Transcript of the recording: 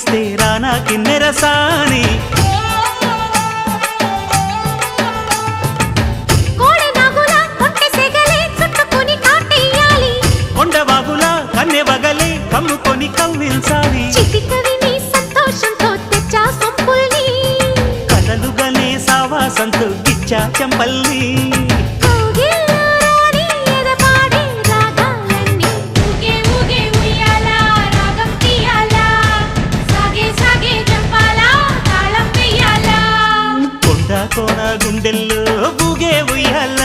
ఊగిస్తే రానా కిన్నెరసాని కొండవాగులా కన్నె వగలే కమ్ముకొని కవ్వించాలి కలలుగనే సావాసంతో గిచ్చా చెంపల్ని కోన గుండెల్లో ఊగే ఉయ్యాల